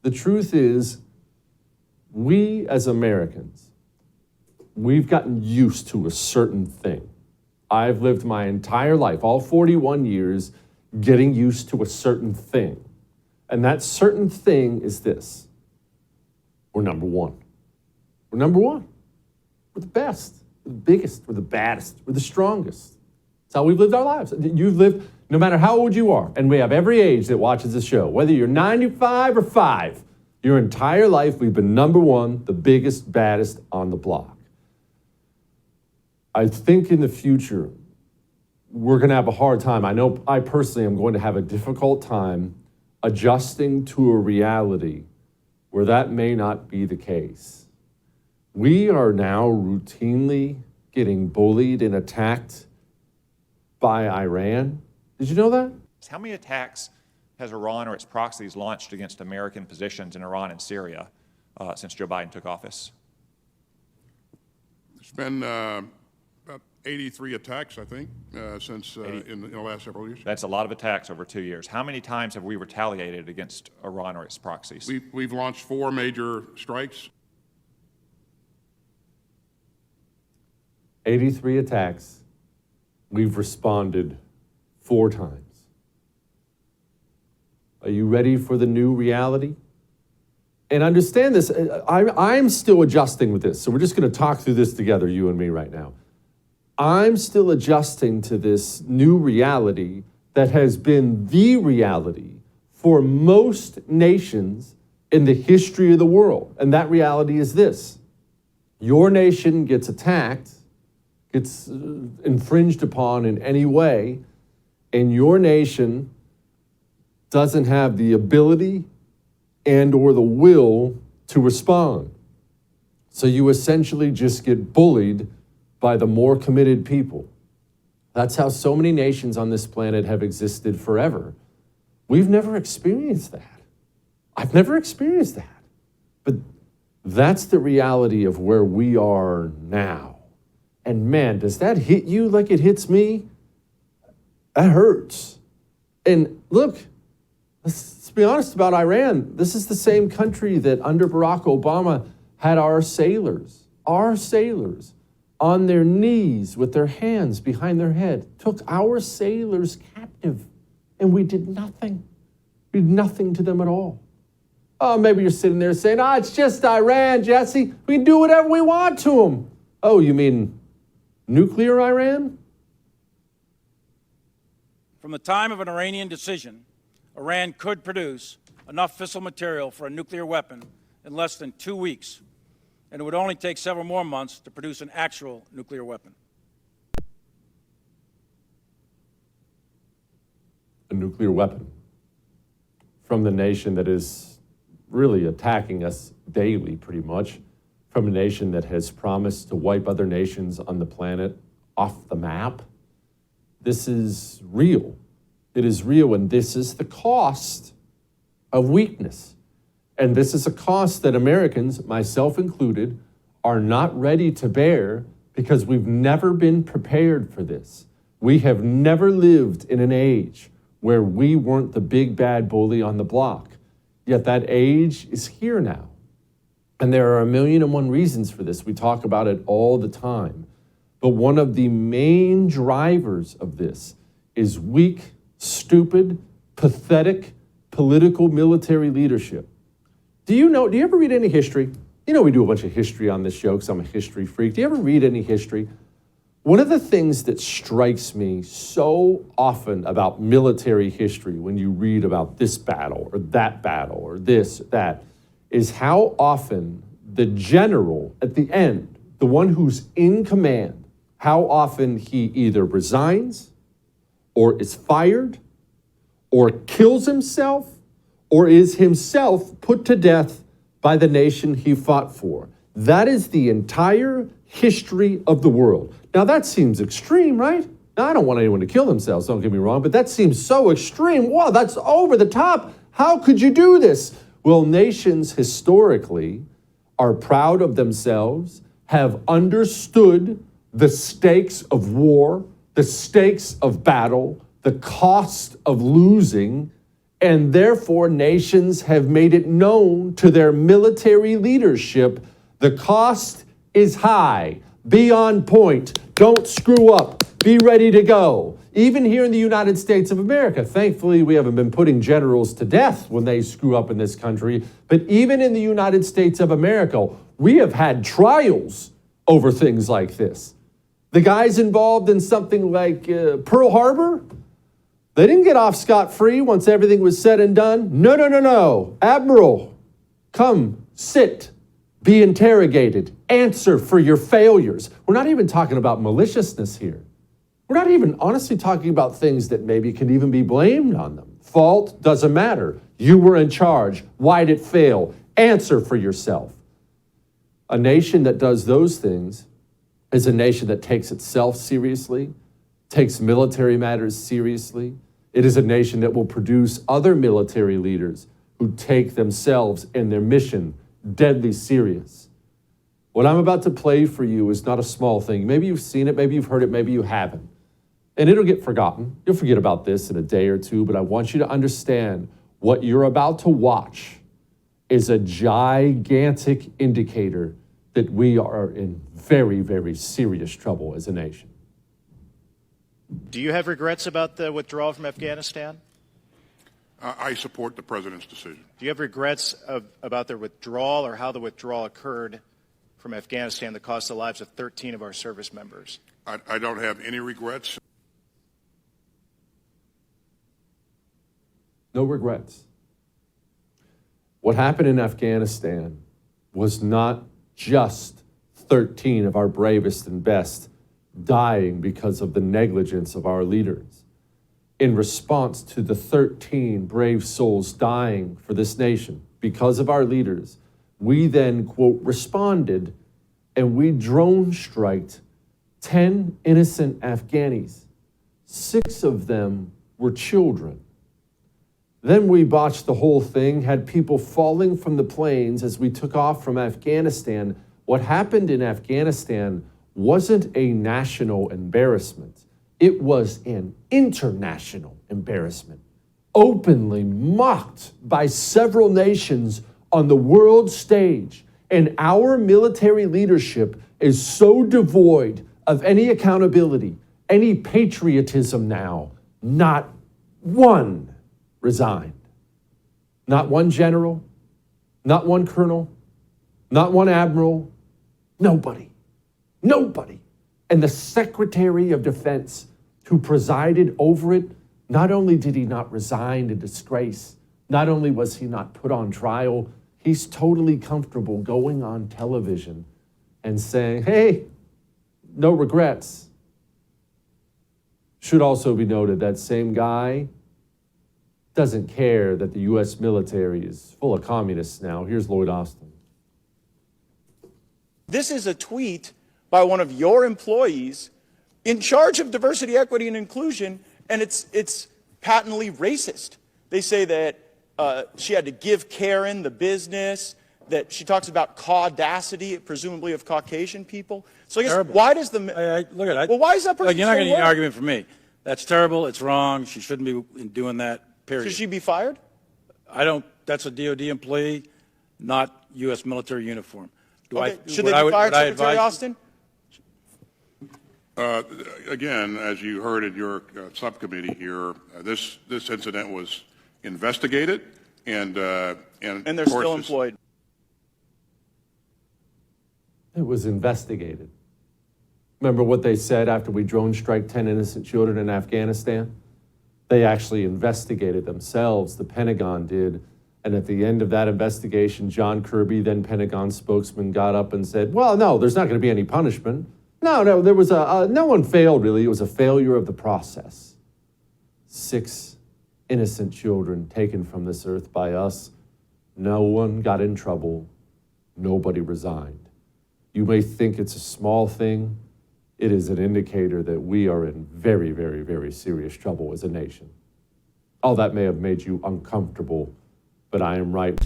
The truth is, we as Americans, we've gotten used to a certain thing. I've lived my entire life, all 41 years, getting used to a certain thing. And that certain thing is this: we're number one. We're number one. We're the best. We're the biggest. We're the baddest. We're the strongest. That's how we've lived our lives. You've lived, no matter how old you are, and we have every age that watches this show, whether you're 95 or 5, your entire life we've been number one, the biggest, baddest on the block. I think in the future, we're going to have a hard time. I know I personally am going to have a difficult time adjusting to a reality where that may not be the case. We are now routinely getting bullied and attacked by Iran. Did you know that? How many attacks has Iran or its proxies launched against American positions in Iran and Syria since Joe Biden took office? There's been about 83 attacks, I think, since in the last several years. That's a lot of attacks over 2 years. How many times have we retaliated against Iran or its proxies? We've launched 4 major strikes. 83 attacks. We've responded 4 times. Are you ready for the new reality? And understand this, I'm still adjusting with this. So we're just going to talk through this together, you and me right now. I'm still adjusting to this new reality that has been the reality for most nations in the history of the world. And that reality is this: your nation gets attacked, gets infringed upon in any way, and your nation doesn't have the ability and or the will to respond. So you essentially just get bullied by the more committed people. That's how so many nations on this planet have existed forever. We've never experienced that. I've never experienced that. But that's the reality of where we are now. And man, does that hit you like it hits me? That hurts. And look, let's be honest about Iran. This is the same country that under Barack Obama had our sailors on their knees with their hands behind their head, took our sailors captive, and we did nothing. We did nothing to them at all. Oh, maybe you're sitting there saying, it's just Iran, Jesse. We can do whatever we want to them. Oh, you mean nuclear Iran? From the time of an Iranian decision, Iran could produce enough fissile material for a nuclear weapon in less than 2 weeks, and it would only take several more months to produce an actual nuclear weapon. A nuclear weapon from the nation that is really attacking us daily, pretty much, from a nation that has promised to wipe other nations on the planet off the map. This is real. It is real, and this is the cost of weakness. And this is a cost that Americans, myself included, are not ready to bear because we've never been prepared for this. We have never lived in an age where we weren't the big bad bully on the block. Yet that age is here now. And there are 1,000,001 reasons for this. We talk about it all the time. But one of the main drivers of this is weak, stupid, pathetic political military leadership. Do you ever read any history? You know we do a bunch of history on this show because I'm a history freak. Do you ever read any history? One of the things that strikes me so often about military history when you read about this battle or this, that, is how often the general at the end, the one who's in command, how often he either resigns or is fired or kills himself or is himself put to death by the nation he fought for. That is the entire history of the world. Now that seems extreme, right? Now, I don't want anyone to kill themselves, don't get me wrong, but that seems so extreme. Wow, that's over the top. How could you do this? Well, nations historically are proud of themselves, have understood the stakes of war, the stakes of battle, the cost of losing, And therefore, nations have made it known to their military leadership, the cost is high. Be on point. Don't screw up. Be ready to go. Even here in the United States of America, thankfully, we haven't been putting generals to death when they screw up in this country. But even in the United States of America, we have had trials over things like this. The guys involved in something like Pearl Harbor, they didn't get off scot-free once everything was said and done. No. Admiral, come, sit, be interrogated, answer for your failures. We're not even talking about maliciousness here. We're not even honestly talking about things that maybe can even be blamed on them. Fault doesn't matter. You were in charge. Why'd it fail? Answer for yourself. A nation that does those things is a nation that takes itself seriously, takes military matters seriously. It is a nation that will produce other military leaders who take themselves and their mission deadly serious. What I'm about to play for you is not a small thing. Maybe you've seen it, maybe you've heard it, maybe you haven't. And it'll get forgotten. You'll forget about this in a day or two, but I want you to understand what you're about to watch is a gigantic indicator that we are in very, very serious trouble as a nation. Do you have regrets about the withdrawal from Afghanistan? I support the president's decision. Do you have regrets about the withdrawal or how the withdrawal occurred from Afghanistan that cost the lives of 13 of our service members? I don't have any regrets. No regrets. What happened in Afghanistan was not just 13 of our bravest and best dying because of the negligence of our leaders. In response to the 13 brave souls dying for this nation because of our leaders, we then, quote, responded and we drone striked 10 innocent Afghanis. 6 of them were children. Then we botched the whole thing, had people falling from the planes as we took off from Afghanistan. What happened in Afghanistan wasn't a national embarrassment. It was an international embarrassment, openly mocked by several nations on the world stage. And our military leadership is so devoid of any accountability, any patriotism now. Not one resigned. Not one general, not one colonel, not one admiral, nobody. Nobody. And the Secretary of Defense who presided over it, not only did he not resign in disgrace, not only was he not put on trial, he's totally comfortable going on television and saying, hey, no regrets. Should also be noted that same guy doesn't care that the U.S. military is full of communists now. Here's Lloyd Austin. This is a tweet by one of your employees in charge of diversity, equity, and inclusion, and it's patently racist. They say that she had to give Karen the business, that she talks about caudacity, presumably of Caucasian people. So I guess, Terrible. why does the... Look at it. Well, why is that person Look, you're not so getting an low? argument from me. That's terrible. It's wrong. She shouldn't be doing that, period. Should she be fired? That's a DOD employee, not U.S. military uniform. Should they be fired, Secretary Austin? Again, as you heard in your subcommittee here, this incident was investigated, and And they're of course still employed. It was investigated. Remember what they said after we drone strike 10 innocent children in Afghanistan? They actually investigated themselves, the Pentagon did. And at the end of that investigation, John Kirby, then Pentagon spokesman, got up and said, well, no, there's not going to be any punishment. No, there was no one failed, really. It was a failure of the process. 6 innocent children taken from this earth by us. No one got in trouble. Nobody resigned. You may think it's a small thing. It is an indicator that we are in very, very, very serious trouble as a nation. All that may have made you uncomfortable, but I am right.